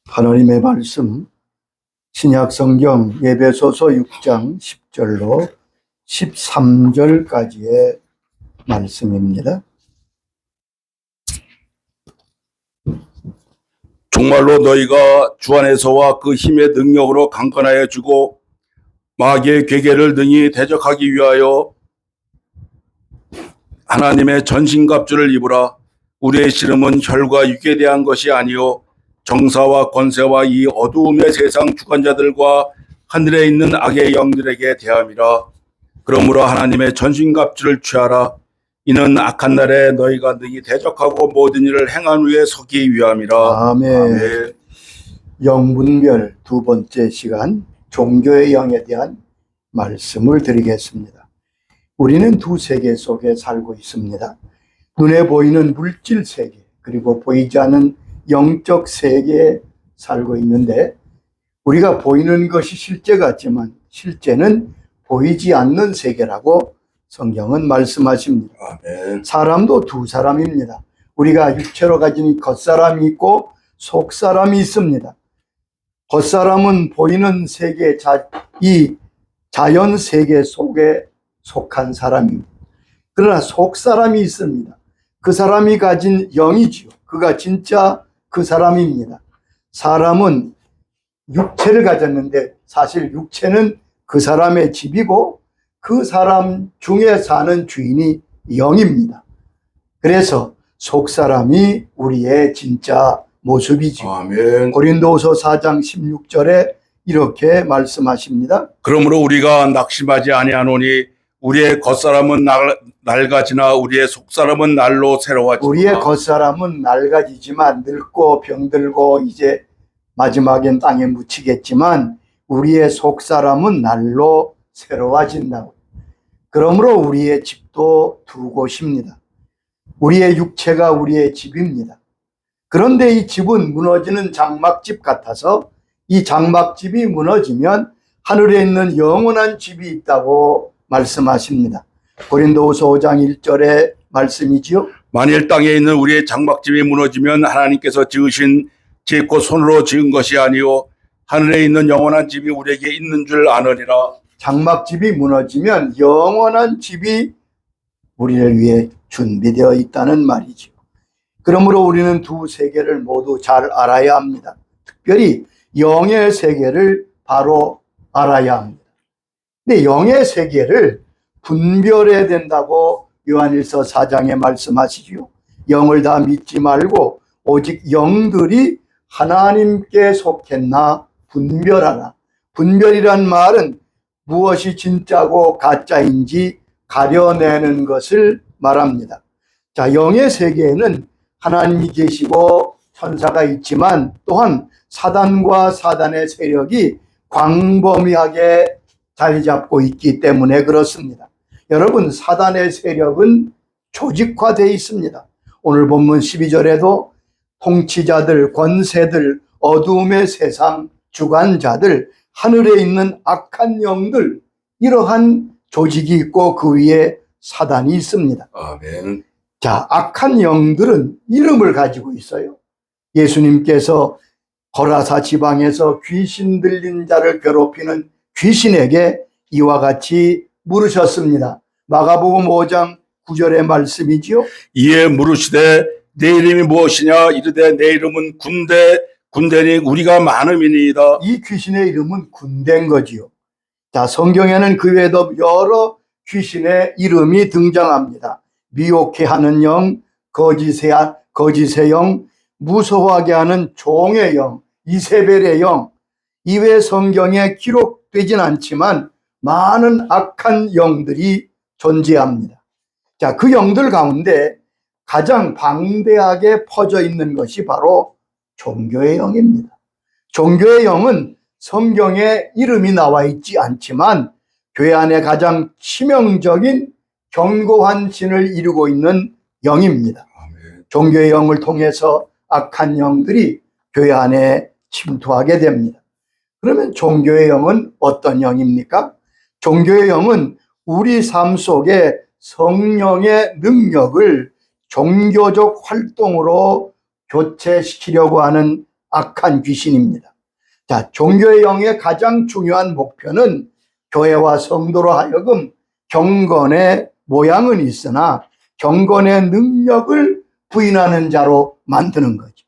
하나님의 말씀 신약성경 에베소서 6장 10절로 13절까지의 말씀입니다. 정말로 너희가 주 안에서와 그 힘의 능력으로 강건하여 주고 마귀의 괴계를 능히 대적하기 위하여 하나님의 전신갑주를 입으라. 우리의 씨름은 혈과 육에 대한 것이 아니요 정사와 권세와 이 어두움의 세상 주관자들과 하늘에 있는 악의 영들에게 대함이라. 그러므로 하나님의 전신갑주를 취하라. 이는 악한 날에 너희가 능히 대적하고 모든 일을 행한 후에 서기 위함이라. 아멘. 아멘. 영분별 두 번째 시간 종교의 영에 대한 말씀을 드리겠습니다. 우리는 두 세계 속에 살고 있습니다. 눈에 보이는 물질 세계 그리고 보이지 않는 영적 세계에 살고 있는데, 우리가 보이는 것이 실제 같지만 실제는 보이지 않는 세계라고 성경은 말씀하십니다. 아멘. 사람도 두 사람입니다. 우리가 육체로 가진 겉사람이 있고 속사람이 있습니다. 겉사람은 보이는 세계, 이 자연 세계 속에 속한 사람입니다. 그러나 속사람이 있습니다. 그 사람이 가진 영이지요. 그가 진짜 그 사람입니다. 사람은 육체를 가졌는데 사실 육체는 그 사람의 집이고 그 사람 중에 사는 주인이 영입니다. 그래서 속사람이 우리의 진짜 모습이죠. 아멘. 고린도후서 4장 16절에 이렇게 말씀하십니다. 그러므로 우리가 낙심하지 아니하노니 우리의 겉사람은 낡아지나 우리의 속사람은 날로 새로워지리라. 우리의 겉사람은 낡아지지만 늙고 병들고 이제 마지막엔 땅에 묻히겠지만 우리의 속사람은 날로 새로워진다고. 그러므로 우리의 집도 두 곳입니다. 우리의 육체가 우리의 집입니다. 그런데 이 집은 무너지는 장막집 같아서 이 장막집이 무너지면 하늘에 있는 영원한 집이 있다고 말씀하십니다. 고린도후서 5장 1절의 말씀이지요. 만일 땅에 있는 우리의 장막집이 무너지면 하나님께서 지으신 집 곧 손으로 지은 것이 아니요 하늘에 있는 영원한 집이 우리에게 있는 줄 아느니라. 장막집이 무너지면 영원한 집이 우리를 위해 준비되어 있다는 말이죠. 그러므로 우리는 두 세계를 모두 잘 알아야 합니다. 특별히 영의 세계를 바로 알아야 합니다. 근데 영의 세계를 분별해야 된다고 요한일서 4장에 말씀하시죠. 영을 다 믿지 말고 오직 영들이 하나님께 속했나 분별하라. 분별이란 말은 무엇이 진짜고 가짜인지 가려내는 것을 말합니다. 자, 영의 세계에는 하나님이 계시고 천사가 있지만 또한 사단과 사단의 세력이 광범위하게 자리 잡고 있기 때문에 그렇습니다. 여러분, 사단의 세력은 조직화되어 있습니다. 오늘 본문 12절에도 통치자들, 권세들, 어두움의 세상 주관자들, 하늘에 있는 악한 영들, 이러한 조직이 있고 그 위에 사단이 있습니다. 아멘. 자, 악한 영들은 이름을 가지고 있어요. 예수님께서 거라사 지방에서 귀신 들린 자를 괴롭히는 귀신에게 이와 같이 물으셨습니다. 마가복음 5장 9절의 말씀이지요. 이에 물으시되 내 이름이 무엇이냐 이르되 내 이름은 군대니 우리가 많음이니이다. 이 귀신의 이름은 군대인 거지요. 자, 성경에는 그 외에도 여러 귀신의 이름이 등장합니다. 미혹해 하는 영, 거짓의 영, 무서워하게 하는 종의 영, 이세벨의 영. 이외 성경에 기록되진 않지만 많은 악한 영들이 존재합니다. 자, 그 영들 가운데 가장 방대하게 퍼져 있는 것이 바로 종교의 영입니다. 종교의 영은 성경에 이름이 나와 있지 않지만 교회 안에 가장 치명적인 견고한 진을 이루고 있는 영입니다. 아멘. 종교의 영을 통해서 악한 영들이 교회 안에 침투하게 됩니다. 그러면 종교의 영은 어떤 영입니까? 종교의 영은 우리 삶 속에 성령의 능력을 종교적 활동으로 교체시키려고 하는 악한 귀신입니다. 자, 종교의 영의 가장 중요한 목표는 교회와 성도로 하여금 경건의 모양은 있으나 경건의 능력을 부인하는 자로 만드는 거죠.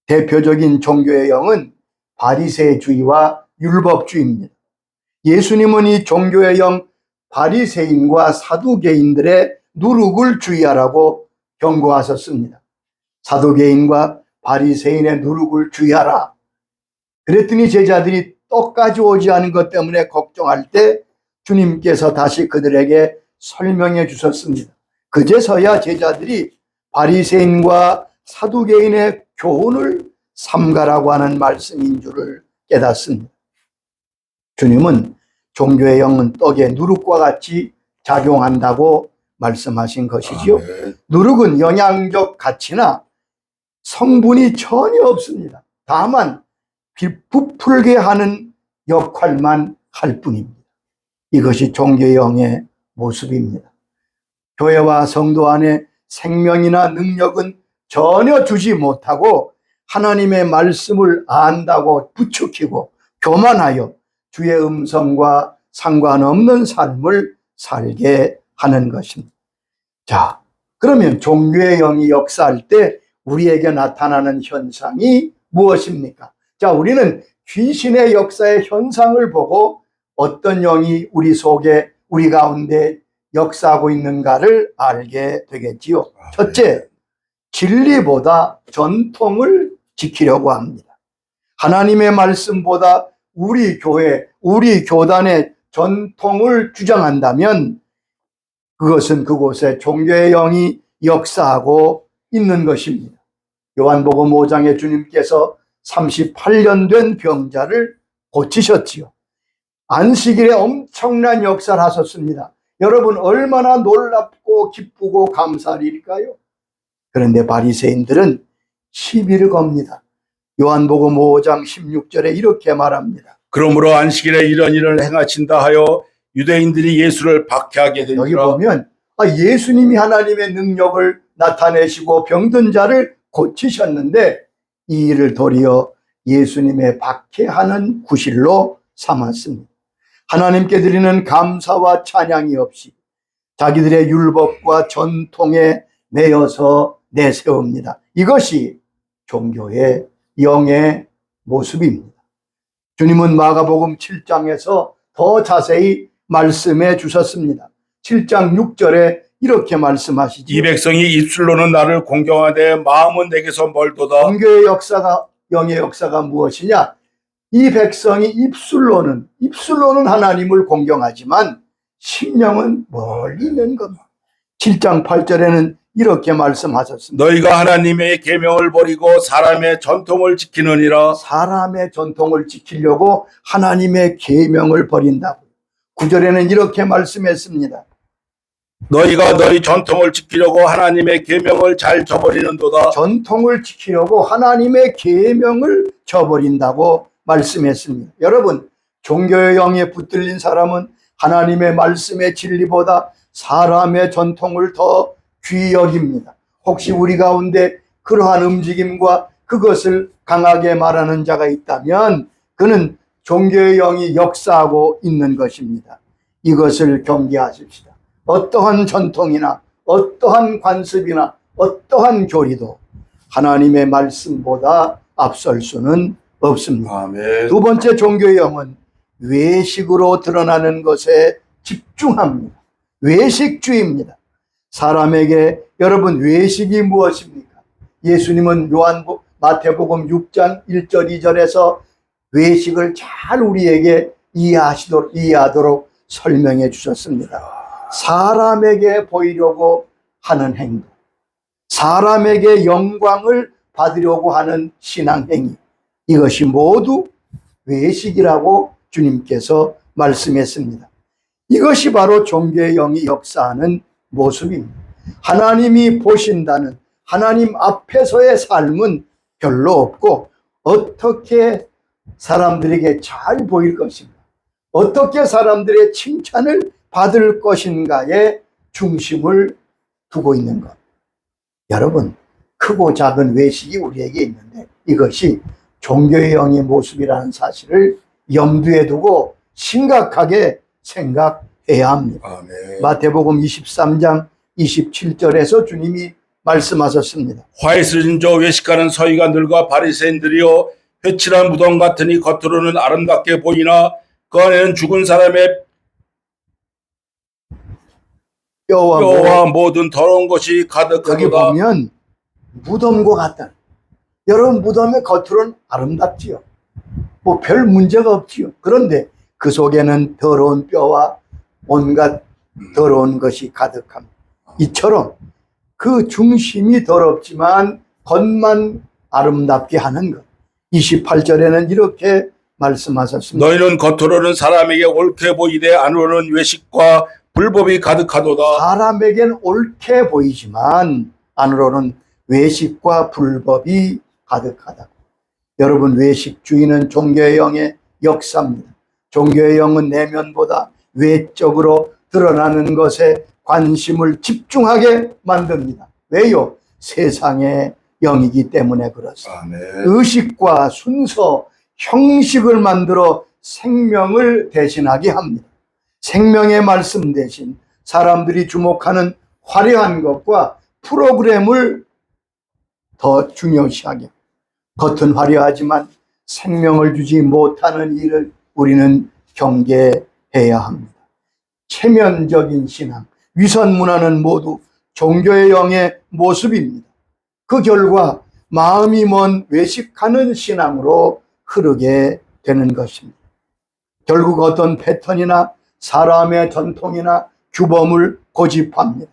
대표적인 종교의 영은 바리새주의와 율법주의입니다. 예수님은 이 종교의 영 바리새인과 사두개인들의 누룩을 주의하라고 경고하셨습니다. 사두개인과 바리새인의 누룩을 주의하라. 그랬더니 제자들이 떡까지 오지 않은 것 때문에 걱정할 때 주님께서 다시 그들에게 설명해 주셨습니다. 그제서야 제자들이 바리새인과 사두개인의 교훈을 삼가라고 하는 말씀인 줄을 깨닫습니다. 주님은 종교의 영은 떡의 누룩과 같이 작용한다고 말씀하신 것이지요. 누룩은 영양적 가치나 성분이 전혀 없습니다. 다만 부풀게 하는 역할만 할 뿐입니다. 이것이 종교의 영의 모습입니다. 교회와 성도 안에 생명이나 능력은 전혀 주지 못하고 하나님의 말씀을 안다고 부추기고 교만하여 주의 음성과 상관없는 삶을 살게 하는 것입니다. 자, 그러면 종교의 영이 역사할 때 우리에게 나타나는 현상이 무엇입니까? 자, 우리는 귀신의 역사의 현상을 보고 어떤 영이 우리 속에, 우리 가운데 역사하고 있는가를 알게 되겠지요. 첫째, 진리보다 전통을 지키려고 합니다. 하나님의 말씀보다 우리 교회, 우리 교단의 전통을 주장한다면 그것은 그곳에 종교의 영이 역사하고 있는 것입니다. 요한복음 5장에 주님께서 38년 된 병자를 고치셨지요. 안식일에 엄청난 역사를 하셨습니다. 여러분, 얼마나 놀랍고 기쁘고 감사할 일일까요? 그런데 바리새인들은 시비를 겁니다. 요한복음 5장 16절에 이렇게 말합니다. 그러므로 안식일에 이런 일을 행하신다 하여 유대인들이 예수를 박해하게 되니라. 여기 보면 예수님이 하나님의 능력을 나타내시고 병든 자를 고치셨는데 이 일을 도리어 예수님의 박해하는 구실로 삼았습니다. 하나님께 드리는 감사와 찬양이 없이 자기들의 율법과 전통에 매여서 내세웁니다. 이것이 종교의 영의 모습입니다. 주님은 마가복음 7장에서 더 자세히 말씀해 주셨습니다. 7장 6절에 이렇게 말씀하시죠. 이 백성이 입술로는 나를 공경하되 마음은 내게서 멀도다. 종교의 역사가, 영의 역사가 무엇이냐? 이 백성이 입술로는 하나님을 공경하지만 심령은 멀리 있는 겁니다. 7장 8절에는 이렇게 말씀하셨습니다. 너희가 하나님의 계명을 버리고 사람의 전통을 지키느니라. 사람의 전통을 지키려고 하나님의 계명을 버린다고. 9절에는 이렇게 말씀했습니다. 너희가 너희 전통을 지키려고 하나님의 계명을 잘 저버리는도다. 전통을 지키려고 하나님의 계명을 저버린다고 말씀했습니다. 여러분, 종교의 영에 붙들린 사람은 하나님의 말씀의 진리보다 사람의 전통을 더 귀히 여깁니다. 혹시 우리 가운데 그러한 움직임과 그것을 강하게 말하는 자가 있다면 그는 종교의 영이 역사하고 있는 것입니다. 이것을 경계하십시다. 어떠한 전통이나 어떠한 관습이나 어떠한 교리도 하나님의 말씀보다 앞설 수는 없습니다. 아멘. 두 번째, 종교의 영은 외식으로 드러나는 것에 집중합니다. 외식주의입니다. 사람에게, 여러분, 외식이 무엇입니까? 예수님은 마태복음 6장 1절 2절에서 외식을 잘 우리에게 이해하도록 설명해 주셨습니다. 사람에게 보이려고 하는 행동, 사람에게 영광을 받으려고 하는 신앙행위, 이것이 모두 외식이라고 주님께서 말씀했습니다. 이것이 바로 종교의 영이 역사하는 모습입니다. 하나님이 보신다는 하나님 앞에서의 삶은 별로 없고 어떻게 사람들에게 잘 보일 것인가, 어떻게 사람들의 칭찬을 받을 것인가에 중심을 두고 있는 것. 여러분, 크고 작은 외식이 우리에게 있는데 이것이 종교의 영의 모습이라는 사실을 염두에 두고 심각하게 생각해야 합니다. 아멘. 마태복음 23장 27절에서 주님이 말씀하셨습니다. 화에 쓰진 저 외식하는 서기관들과 바리새인들이여, 회칠한 무덤 같으니 겉으로는 아름답게 보이나 그 안에는 죽은 사람의 뼈와 모든 더러운 것이 여기 가득하도다. 보면 무덤과 같다. 여러분, 무덤의 겉으로는 아름답지요. 뭐 별 문제가 없지요. 그런데 그 속에는 더러운 뼈와 온갖 더러운 것이 가득합니다. 이처럼 그 중심이 더럽지만 겉만 아름답게 하는 것. 28절에는 이렇게 말씀하셨습니다. 너희는 겉으로는 사람에게 옳게 보이되 안으로는 외식과 불법이 가득하도다. 사람에겐 옳게 보이지만 안으로는 외식과 불법이 가득하다. 여러분, 외식주의는 종교의 영의 역사입니다. 종교의 영은 내면보다 외적으로 드러나는 것에 관심을 집중하게 만듭니다. 왜요? 세상의 영이기 때문에 그렇습니다. 아멘. 의식과 순서, 형식을 만들어 생명을 대신하게 합니다. 생명의 말씀 대신 사람들이 주목하는 화려한 것과 프로그램을 더 중요시하게, 겉은 화려하지만 생명을 주지 못하는 일을 우리는 경계해야 합니다. 체면적인 신앙, 위선 문화는 모두 종교의 영의 모습입니다. 그 결과 마음이 먼 외식하는 신앙으로 흐르게 되는 것입니다. 결국 어떤 패턴이나 사람의 전통이나 규범을 고집합니다.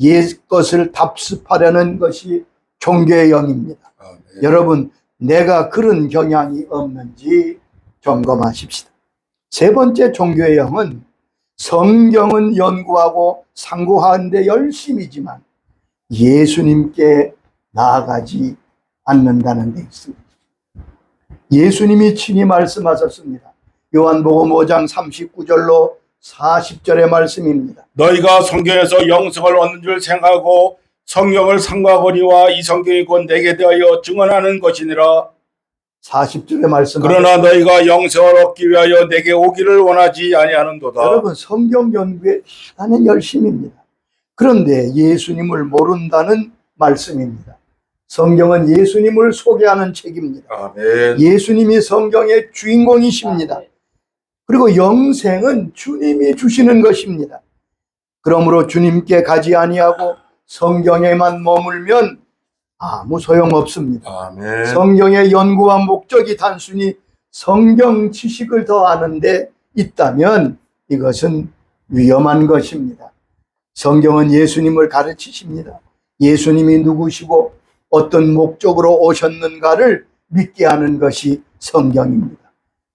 옛 것을 답습하려는 것이 종교의 영입니다. 아멘. 여러분, 내가 그런 경향이 없는지 점검하십시다. 세 번째 종교의 영은 성경은 연구하고 상고하는데 열심이지만 예수님께 나아가지 않는다는 데 있습니다. 예수님이 친히 말씀하셨습니다. 요한복음 5장 39절로 40절의 말씀입니다. 너희가 성경에서 영생을 얻는 줄 생각하고 성경을 삼가거니와 이 성경이 곧 내게 대하여 증언하는 것이니라. 40절의 말씀. 그러나 너희가 영생을 얻기 위하여 내게 오기를 원하지 아니하는도다. 여러분, 성경 연구에 대단한 열심입니다. 그런데 예수님을 모른다는 말씀입니다. 성경은 예수님을 소개하는 책입니다. 아멘. 예수님이 성경의 주인공이십니다. 그리고 영생은 주님이 주시는 것입니다. 그러므로 주님께 가지 아니하고 성경에만 머물면 아무 소용없습니다. 아멘. 성경의 연구와 목적이 단순히 성경 지식을 더하는 데 있다면 이것은 위험한 것입니다. 성경은 예수님을 가르치십니다. 예수님이 누구시고 어떤 목적으로 오셨는가를 믿게 하는 것이 성경입니다.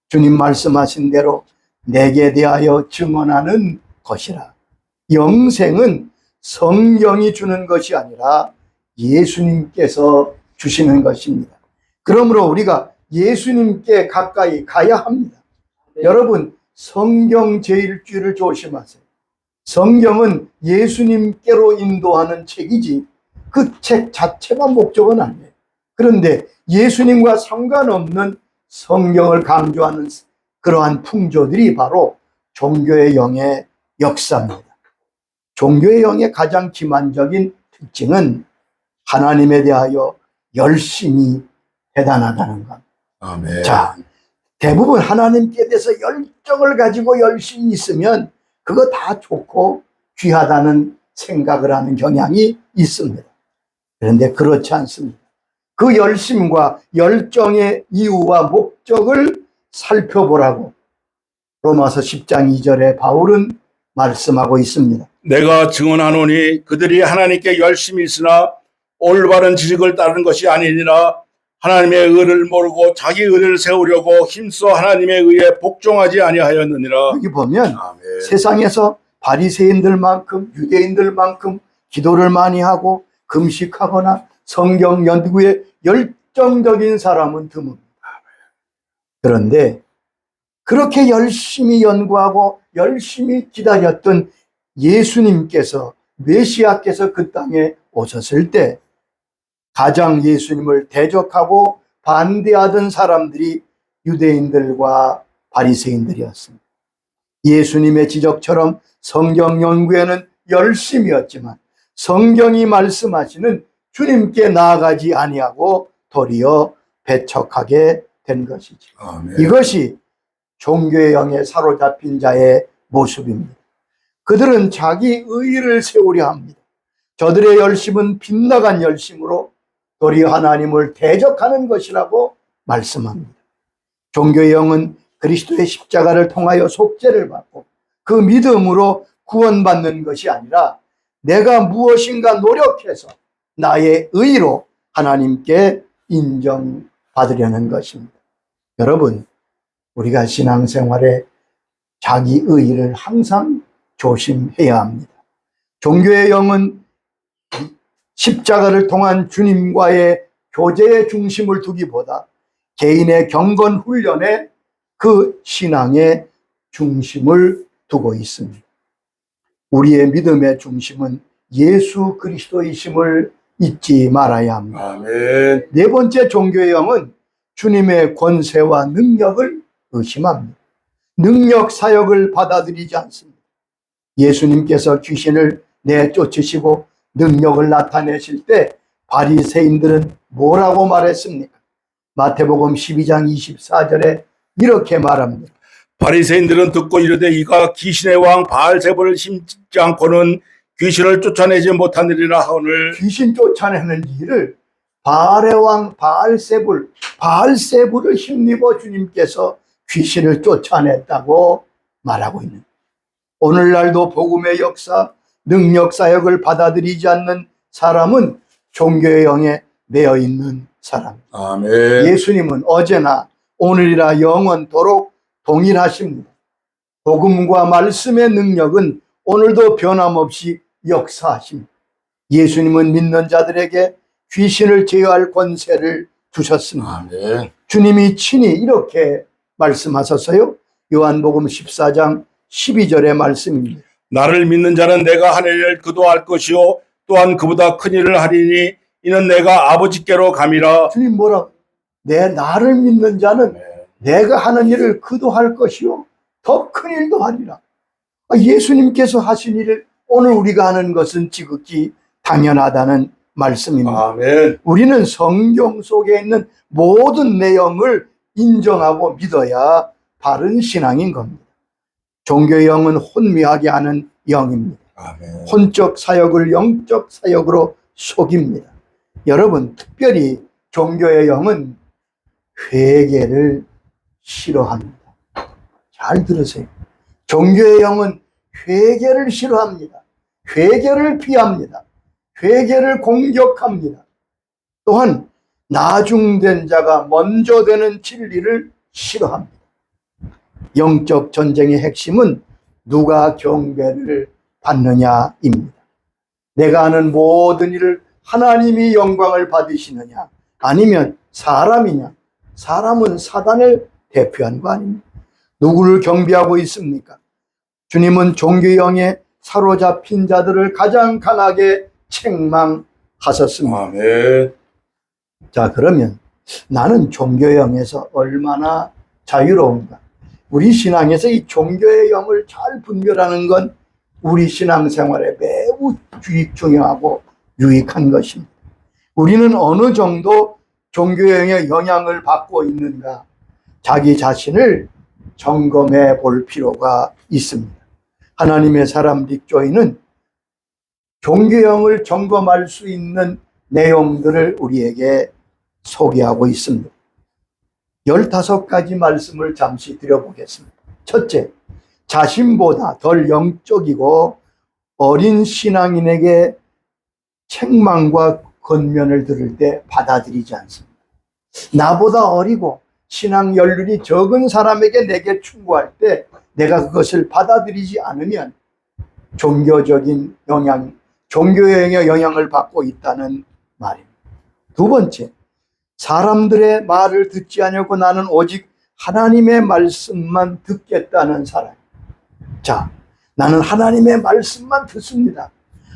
주님 말씀하신 대로 내게 대하여 증언하는 것이라. 영생은 성경이 주는 것이 아니라 예수님께서 주시는 것입니다. 그러므로 우리가 예수님께 가까이 가야 합니다. 여러분, 성경 제1주의를 조심하세요. 성경은 예수님께로 인도하는 책이지 그 책 자체가 목적은 아니에요. 그런데 예수님과 상관없는 성경을 강조하는 그러한 풍조들이 바로 종교의 영의 역사입니다. 종교의 영의 가장 기만적인 특징은 하나님에 대하여 열심이 대단하다는 것. 아멘. 자, 대부분 하나님께 대해서 열정을 가지고 열심히 있으면 그거 다 좋고 귀하다는 생각을 하는 경향이 있습니다. 그런데 그렇지 않습니다. 그 열심과 열정의 이유와 목적을 살펴보라고 로마서 10장 2절에 바울은 말씀하고 있습니다. 내가 증언하노니 그들이 하나님께 열심히 있으나 올바른 지식을 따르는 것이 아니니라. 하나님의 의를 모르고 자기 의를 세우려고 힘써 하나님의 의에 복종하지 아니하였느니라. 여기 보면 아멘. 세상에서 바리새인들만큼 유대인들만큼 기도를 많이 하고 금식하거나 성경 연구에 열정적인 사람은 드뭅니다. 그런데 그렇게 열심히 연구하고 열심히 기다렸던 예수님께서, 메시아께서 그 땅에 오셨을 때 가장 예수님을 대적하고 반대하던 사람들이 유대인들과 바리새인들이었습니다. 예수님의 지적처럼 성경 연구에는 열심이었지만 성경이 말씀하시는 주님께 나아가지 아니하고 도리어 배척하게 된 것이죠. 아멘. 이것이 종교의 영에 사로잡힌 자의 모습입니다. 그들은 자기 의의를 세우려 합니다. 저들의 열심은 빗나간 열심으로 도리어 하나님을 대적하는 것이라고 말씀합니다. 종교의 영은 그리스도의 십자가를 통하여 속죄를 받고 그 믿음으로 구원받는 것이 아니라 내가 무엇인가 노력해서 나의 의로 하나님께 인정받으려는 것입니다. 여러분, 우리가 신앙생활에 자기 의의를 항상 조심해야 합니다. 종교의 영은 십자가를 통한 주님과의 교제의 중심을 두기보다 개인의 경건 훈련에 그 신앙의 중심을 두고 있습니다. 우리의 믿음의 중심은 예수 그리스도이심을 잊지 말아야 합니다. 아멘. 네 번째, 종교의 영은 주님의 권세와 능력을 의심합니다. 능력 사역을 받아들이지 않습니다. 예수님께서 귀신을 내쫓으시고 능력을 나타내실 때 바리새인들은 뭐라고 말했습니까? 마태복음 12장 24절에 이렇게 말합니다. 바리새인들은 듣고 이르되 이가 귀신의 왕 바알세불을 심지 않고는 귀신을 쫓아내지 못하느니라 하오늘. 귀신 쫓아내는 일을 바알의 왕 바알세불을 힘입어 주님께서 귀신을 쫓아냈다고 말하고 있는, 오늘날도 복음의 역사, 능력 사역을 받아들이지 않는 사람은 종교의 영에 매여 있는 사람. 아멘. 예수님은 어제나 오늘이라 영원토록 동일하십니다. 복음과 말씀의 능력은 오늘도 변함없이 역사하십니다. 예수님은 믿는 자들에게 귀신을 제어할 권세를 주셨습니다. 아멘. 주님이 친히 이렇게 말씀하셨어요. 요한복음 14장 12절의 말씀입니다. 나를 믿는 자는 내가 하는 일을 그도 할 것이요 또한 그보다 큰 일을 하리니 이는 내가 아버지께로 감이라. 주님 뭐라고? 나를 믿는 자는 내가 하는 일을 그도 할 것이요 더 큰 일도 하리라. 예수님께서 하신 일을 오늘 우리가 하는 것은 지극히 당연하다는 말씀입니다. 아멘. 우리는 성경 속에 있는 모든 내용을 인정하고 믿어야 바른 신앙인 겁니다. 종교의 영은 혼미하게 하는 영입니다. 아멘. 혼적 사역을 영적 사역으로 속입니다. 여러분, 특별히 종교의 영은 회개를 싫어합니다. 잘 들으세요. 종교의 영은 회개를 싫어합니다. 회개를 피합니다. 회개를 공격합니다. 또한 나중된 자가 먼저 되는 진리를 싫어합니다. 영적 전쟁의 핵심은 누가 경배를 받느냐입니다. 내가 하는 모든 일을 하나님이 영광을 받으시느냐, 아니면 사람이냐? 사람은 사단을 대표한 거 아닙니까? 누구를 경배하고 있습니까? 주님은 종교의 영에 사로잡힌 자들을 가장 강하게 책망하셨습니다. 아멘. 자, 그러면 나는 종교의 영에서 얼마나 자유로운가? 우리 신앙에서 이 종교의 영을 잘 분별하는 건 우리 신앙생활에 매우 중요하고 유익한 것입니다. 우리는 어느 정도 종교의 영의 영향을 받고 있는가, 자기 자신을 점검해 볼 필요가 있습니다. 하나님의 사람 릭조이는 종교의 영을 점검할 수 있는 내용들을 우리에게 소개하고 있습니다. 15가지 말씀을 잠시 드려보겠습니다. 첫째, 자신보다 덜 영적이고 어린 신앙인에게 책망과 권면을 들을 때 받아들이지 않습니다. 나보다 어리고 신앙 연륜이 적은 사람에게 내게 충고할 때 내가 그것을 받아들이지 않으면 종교적인 영향, 종교의 영향을 받고 있다는 말입니다. 두 번째, 사람들의 말을 듣지 않으려고 나는 오직 하나님의 말씀만 듣겠다는 사람. 자, 나는 하나님의 말씀만 듣습니다.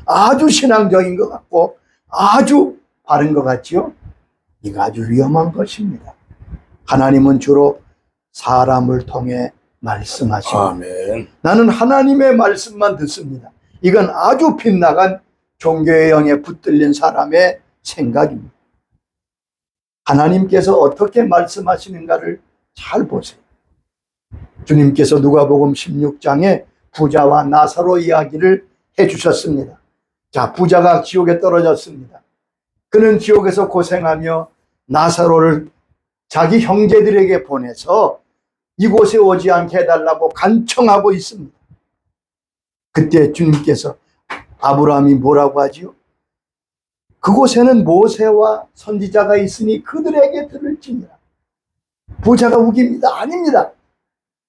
아주 신앙적인 것 같고 아주 바른 것 같지요? 이거 아주 위험한 것입니다. 하나님은 주로 사람을 통해 말씀하십니다. 아멘. 나는 하나님의 말씀만 듣습니다. 이건 아주 빗나간 종교의 영에 붙들린 사람의 생각입니다. 하나님께서 어떻게 말씀하시는가를 잘 보세요. 주님께서 누가복음 16장에 부자와 나사로 이야기를 해주셨습니다. 자, 부자가 지옥에 떨어졌습니다. 그는 지옥에서 고생하며 나사로를 자기 형제들에게 보내서 이곳에 오지 않게 해달라고 간청하고 있습니다. 그때 주님께서 아브라함이 뭐라고 하지요? 그곳에는 모세와 선지자가 있으니 그들에게 들을지니라. 부자가 우깁니다. 아닙니다.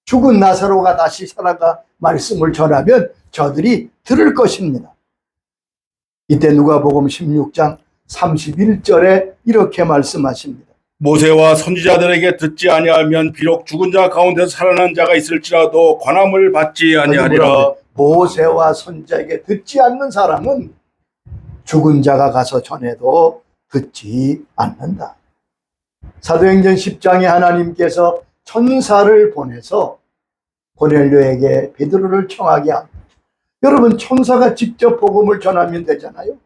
죽은 나사로가 다시 살아가 말씀을 전하면 저들이 들을 것입니다. 이때 누가복음 16장 31절에 이렇게 말씀하십니다. 모세와 선지자들에게 듣지 아니하면 비록 죽은 자 가운데서 살아난 자가 있을지라도 권함을 받지 아니하리라. 모세와 선지자에게 듣지 않는 사람은 죽은 자가 가서 전해도 듣지 않는다. 사도행전 10장에 하나님께서 천사를 보내서 고넬료에게 베드로를 청하게 합니다. 여러분, 천사가 직접 복음을 전하면 되잖아요.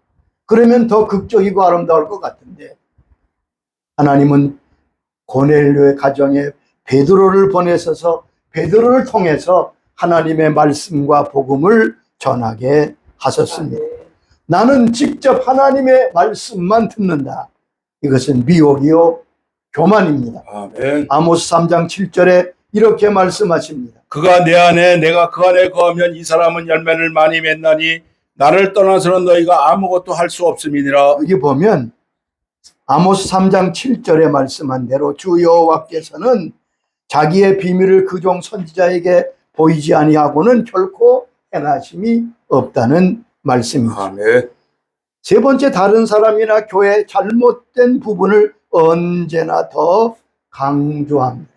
그러면 더 극적이고 아름다울 것 같은데 하나님은 고넬료의 가정에 베드로를 보내셔서 베드로를 통해서 하나님의 말씀과 복음을 전하게 하셨습니다. 나는 직접 하나님의 말씀만 듣는다. 이것은 미혹이요 교만입니다. 아멘. 아모스 3장 7절에 이렇게 말씀하십니다. 그가 내 안에 내가 그 안에 거하면 이 사람은 열매를 많이 맺나니 나를 떠나서는 너희가 아무것도 할 수 없음이니라. 여기 보면 아모스 3장 7절에 말씀한 대로 주 여호와께서는 자기의 비밀을 그 종 선지자에게 보이지 아니하고는 결코 행하심이 없다는 말씀이죠. 아멘. 세 번째, 다른 사람이나 교회의 잘못된 부분을 언제나 더 강조합니다.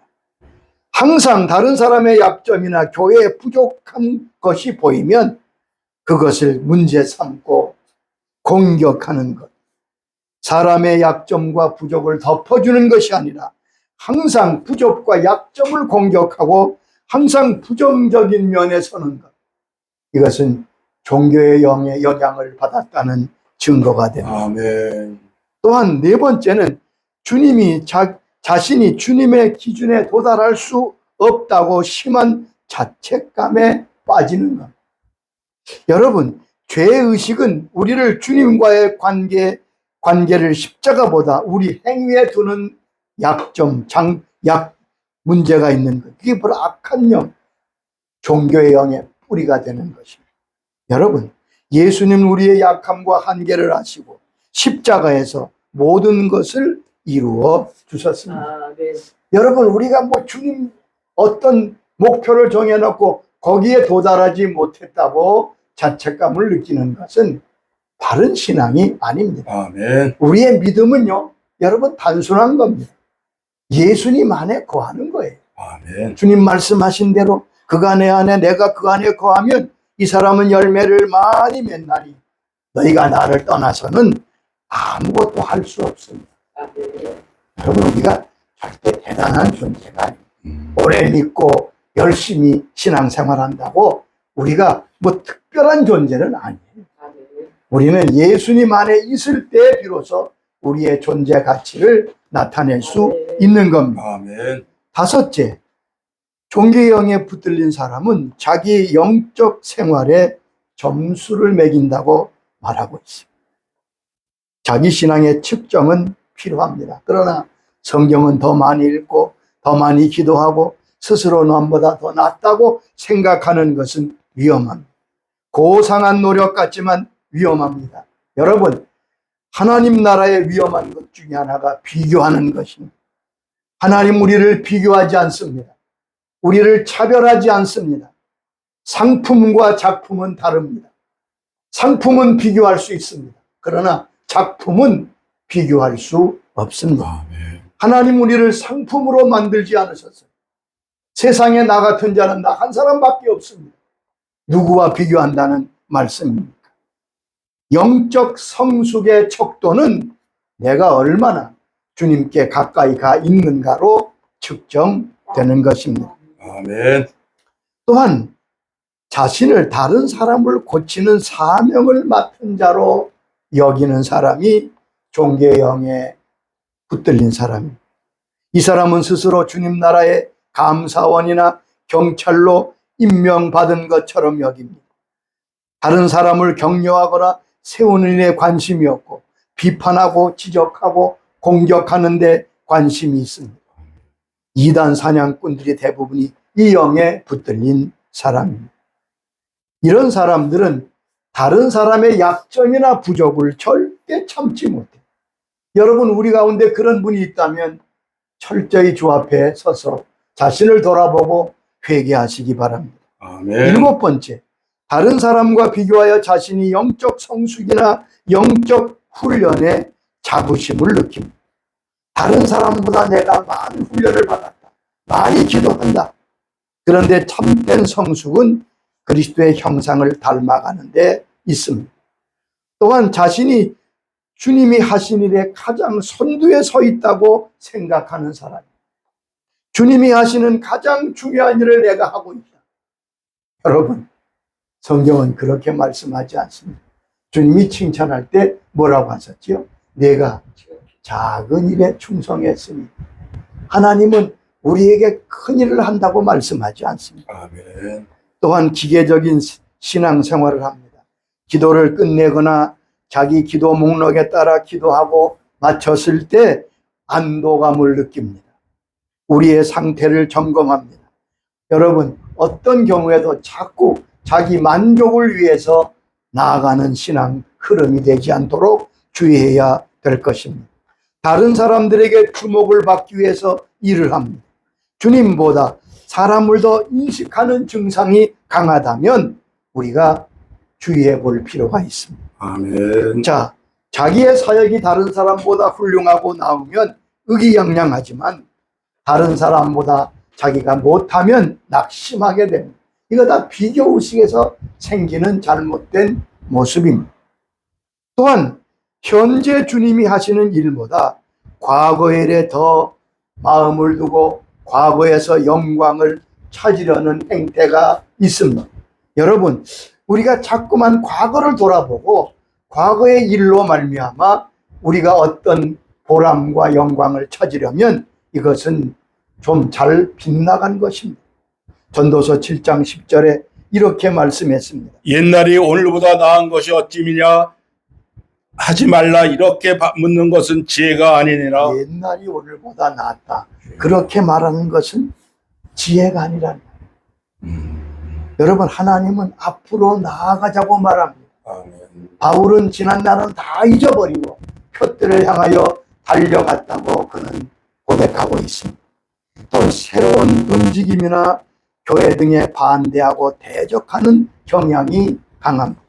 항상 다른 사람의 약점이나 교회의 부족한 것이 보이면 그것을 문제 삼고 공격하는 것. 사람의 약점과 부족을 덮어주는 것이 아니라 항상 부족과 약점을 공격하고 항상 부정적인 면에 서는 것. 이것은 종교의 영의 영향을 받았다는 증거가 됩니다. 아멘. 또한 네 번째는 주님이 자신이 주님의 기준에 도달할 수 없다고 심한 자책감에 빠지는 것. 여러분, 죄의식은 우리를 주님과의 관계를 십자가보다 우리 행위에 두는 약점, 문제가 있는 것. 그게 바로 악한 영, 종교의 영의 뿌리가 되는 것입니다. 여러분, 예수님 우리의 약함과 한계를 아시고 십자가에서 모든 것을 이루어 주셨습니다. 네. 여러분, 우리가 뭐 주님 어떤 목표를 정해놓고 거기에 도달하지 못했다고 자책감을 느끼는 것은 바른 신앙이 아닙니다. 아멘. 우리의 믿음은요, 여러분, 단순한 겁니다. 예수님 안에 거하는 거예요. 아멘. 주님 말씀하신 대로 그가 내 안에 내가 그 안에 거하면 이 사람은 열매를 많이 맺나니 너희가 나를 떠나서는 아무것도 할 수 없습니다. 여러분, 우리가 절대 대단한 존재가 아닙니다. 오래 믿고 열심히 신앙생활한다고 우리가 뭐 특별한 존재는 아니에요. 우리는 예수님 안에 있을 때 비로소 우리의 존재 가치를 나타낼 수 있는 겁니다. 아멘. 다섯째, 종교의 영에 붙들린 사람은 자기 영적 생활에 점수를 매긴다고 말하고 있습니다. 자기 신앙의 측정은 필요합니다. 그러나 성경은 더 많이 읽고 더 많이 기도하고 스스로 남보다 더 낫다고 생각하는 것은 위험합니다. 고상한 노력 같지만 위험합니다. 여러분, 하나님 나라의 위험한 것 중에 하나가 비교하는 것입니다. 하나님 우리를 비교하지 않습니다. 우리를 차별하지 않습니다. 상품과 작품은 다릅니다. 상품은 비교할 수 있습니다. 그러나 작품은 비교할 수 없습니다. 아멘. 하나님 우리를 상품으로 만들지 않으셨어요. 세상에 나 같은 자는 나 한 사람밖에 없습니다. 누구와 비교한다는 말씀입니까? 영적 성숙의 척도는 내가 얼마나 주님께 가까이 가 있는가로 측정되는 것입니다. 아멘. 또한 자신을 다른 사람을 고치는 사명을 맡은 자로 여기는 사람이 종교의 영에 붙들린 사람입니다. 이 사람은 스스로 주님 나라의 감사원이나 경찰로 임명받은 것처럼 여깁니다. 다른 사람을 격려하거나 세우는 일에 관심이 없고 비판하고 지적하고 공격하는 데 관심이 있습니다. 이단 사냥꾼들이 대부분이 이 영에 붙들린 사람입니다. 이런 사람들은 다른 사람의 약점이나 부족을 절대 참지 못해요. 여러분, 우리 가운데 그런 분이 있다면 철저히 주 앞에 서서 자신을 돌아보고 회개하시기 바랍니다. 아멘. 7번째, 다른 사람과 비교하여 자신이 영적 성숙이나 영적 훈련에 자부심을 느낍니다. 다른 사람보다 내가 많은 훈련을 받았다. 많이 기도한다. 그런데 참된 성숙은 그리스도의 형상을 닮아가는 데 있습니다. 또한 자신이 주님이 하신 일에 가장 선두에 서 있다고 생각하는 사람. 주님이 하시는 가장 중요한 일을 내가 하고 있다. 여러분, 성경은 그렇게 말씀하지 않습니다. 주님이 칭찬할 때 뭐라고 하셨지요? 내가 작은 일에 충성했으니. 하나님은 우리에게 큰 일을 한다고 말씀하지 않습니다. 아멘. 또한 기계적인 신앙생활을 합니다. 기도를 끝내거나 자기 기도 목록에 따라 기도하고 마쳤을 때 안도감을 느낍니다. 우리의 상태를 점검합니다. 여러분, 어떤 경우에도 자꾸 자기 만족을 위해서 나아가는 신앙 흐름이 되지 않도록 주의해야 될 것입니다. 다른 사람들에게 주목을 받기 위해서 일을 합니다. 주님보다 사람을 더 인식하는 증상이 강하다면 우리가 주의해 볼 필요가 있습니다. 아멘. 자, 자기의 사역이 다른 사람보다 훌륭하고 나오면 의기양양하지만 다른 사람보다 자기가 못하면 낙심하게 됩니다. 이거 다 비교의식에서 생기는 잘못된 모습입니다. 또한 현재 주님이 하시는 일보다 과거의 일에 더 마음을 두고 과거에서 영광을 찾으려는 행태가 있습니다. 여러분, 우리가 자꾸만 과거를 돌아보고 과거의 일로 말미암아 우리가 어떤 보람과 영광을 찾으려면 이것은 좀 잘 빗나간 것입니다. 전도서 7장 10절에 이렇게 말씀했습니다. 옛날이 오늘보다 나은 것이 어찌미냐? 하지 말라 이렇게 묻는 것은 지혜가 아니니라. 옛날이 오늘보다 낫다. 그렇게 말하는 것은 지혜가 아니라는 거예요. 여러분, 하나님은 앞으로 나아가자고 말합니다. 아멘. 바울은 지난 날은 다 잊어버리고 표대를 향하여 달려갔다고 그는 고백하고 있습니다. 또 새로운 움직임이나 교회 등에 반대하고 대적하는 경향이 강합니다.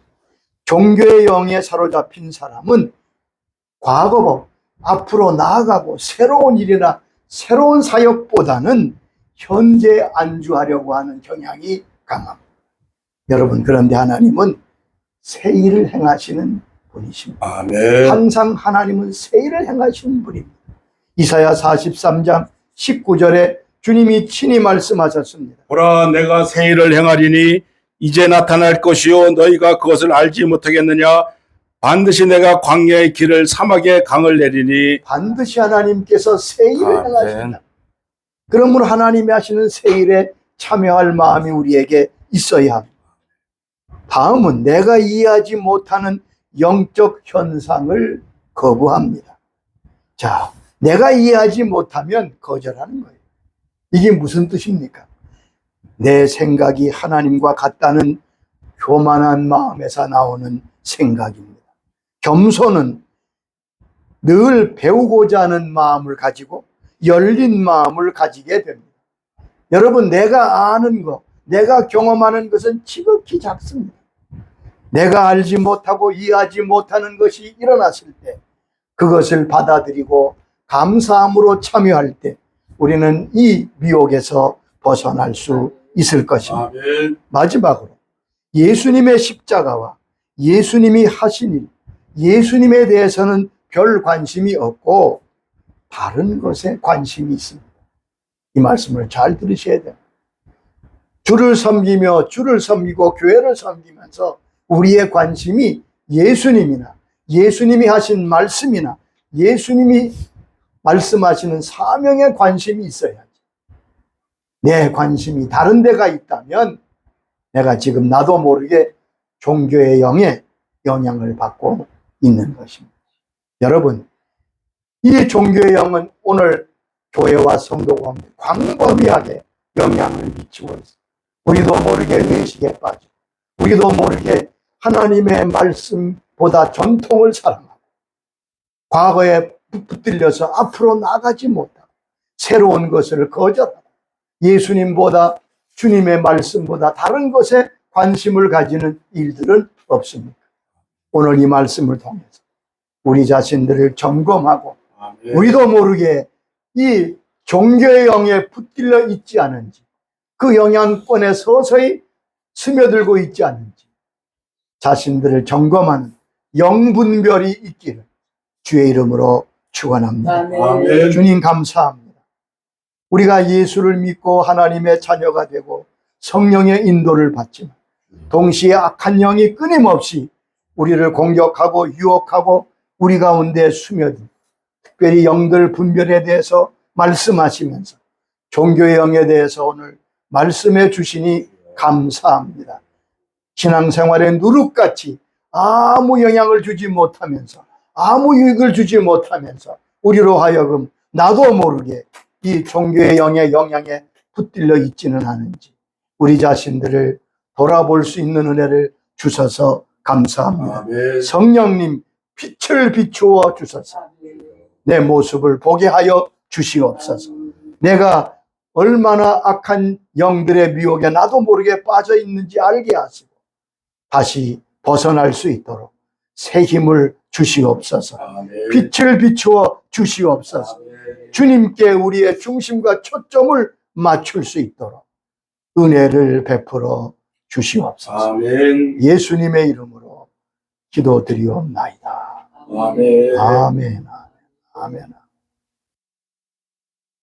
종교의 영에 사로잡힌 사람은 과거보 앞으로 나아가고 새로운 일이나 새로운 사역보다는 현재 안주하려고 하는 경향이 강합니다. 여러분, 그런데 하나님은 새 일을 행하시는 분이십니다. 아멘. 항상 하나님은 새 일을 행하시는 분입니다. 이사야 43장 19절에 주님이 친히 말씀하셨습니다. 보라, 내가 새 일을 행하리니 이제 나타날 것이요 너희가 그것을 알지 못하겠느냐? 반드시 내가 광야의 길을 사막의 강을 내리니. 반드시 하나님께서 새 일을 행하신다. 그러므로 하나님이 하시는 새 일에 참여할 마음이 우리에게 있어야 합니다. 다음은 내가 이해하지 못하는 영적 현상을 거부합니다. 자, 내가 이해하지 못하면 거절하는 거예요. 이게 무슨 뜻입니까? 내 생각이 하나님과 같다는 교만한 마음에서 나오는 생각입니다. 겸손은 늘 배우고자 하는 마음을 가지고 열린 마음을 가지게 됩니다. 여러분, 내가 아는 것, 내가 경험하는 것은 지극히 작습니다. 내가 알지 못하고 이해하지 못하는 것이 일어났을 때 그것을 받아들이고 감사함으로 참여할 때 우리는 이 미혹에서 벗어날 수 있을 것입니다. 아멘. 마지막으로 예수님의 십자가와 예수님이 하신 일, 예수님에 대해서는 별 관심이 없고 다른 것에 관심이 있습니다. 이 말씀을 잘 들으셔야 돼요. 주를 섬기며 주를 섬기고 교회를 섬기면서 우리의 관심이 예수님이나 예수님이 하신 말씀이나 예수님이 말씀하시는 사명에 관심이 있어야지. 내 관심이 다른 데가 있다면 내가 지금 나도 모르게 종교의 영에 영향을 받고 있는 것입니다. 여러분, 이 종교의 영은 오늘 교회와 성도가 광범위하게 영향을 미치고 있습니다. 우리도 모르게 외식에 빠져, 우리도 모르게 하나님의 말씀보다 전통을 사랑하고 과거에 붙들려서 앞으로 나가지 못하고 새로운 것을 거절하고 예수님보다 주님의 말씀보다 다른 것에 관심을 가지는 일들은 없습니까? 오늘 이 말씀을 통해서 우리 자신들을 점검하고 우리도 모르게 이 종교의 영에 붙들려 있지 않은지, 그 영향권에 서서히 스며들고 있지 않은지 자신들을 점검하는 영분별이 있기를 주의 이름으로 축원합니다. 아멘. 주님 감사합니다. 우리가 예수를 믿고 하나님의 자녀가 되고 성령의 인도를 받지만 동시에 악한 영이 끊임없이 우리를 공격하고 유혹하고 우리 가운데 스며든 특별히 영들 분별에 대해서 말씀하시면서 종교의 영에 대해서 오늘 말씀해 주시니 감사합니다. 신앙생활에 누룩같이 아무 영향을 주지 못하면서 아무 유익을 주지 못하면서 우리로 하여금 나도 모르게 이 종교의 영의 영향에 붙들려 있지는 않은지 우리 자신들을 돌아볼 수 있는 은혜를 주셔서 감사합니다. 아멘. 성령님 빛을 비추어 주셔서 내 모습을 보게 하여 주시옵소서. 내가 얼마나 악한 영들의 미혹에 나도 모르게 빠져 있는지 알게 하시고 다시 벗어날 수 있도록 새 힘을 주시옵소서. 아멘. 빛을 비추어 주시옵소서. 아멘. 주님께 우리의 중심과 초점을 맞출 수 있도록 은혜를 베풀어 주시옵소서. 아멘. 예수님의 이름으로 기도드리옵나이다. 아멘. 아멘. 아멘.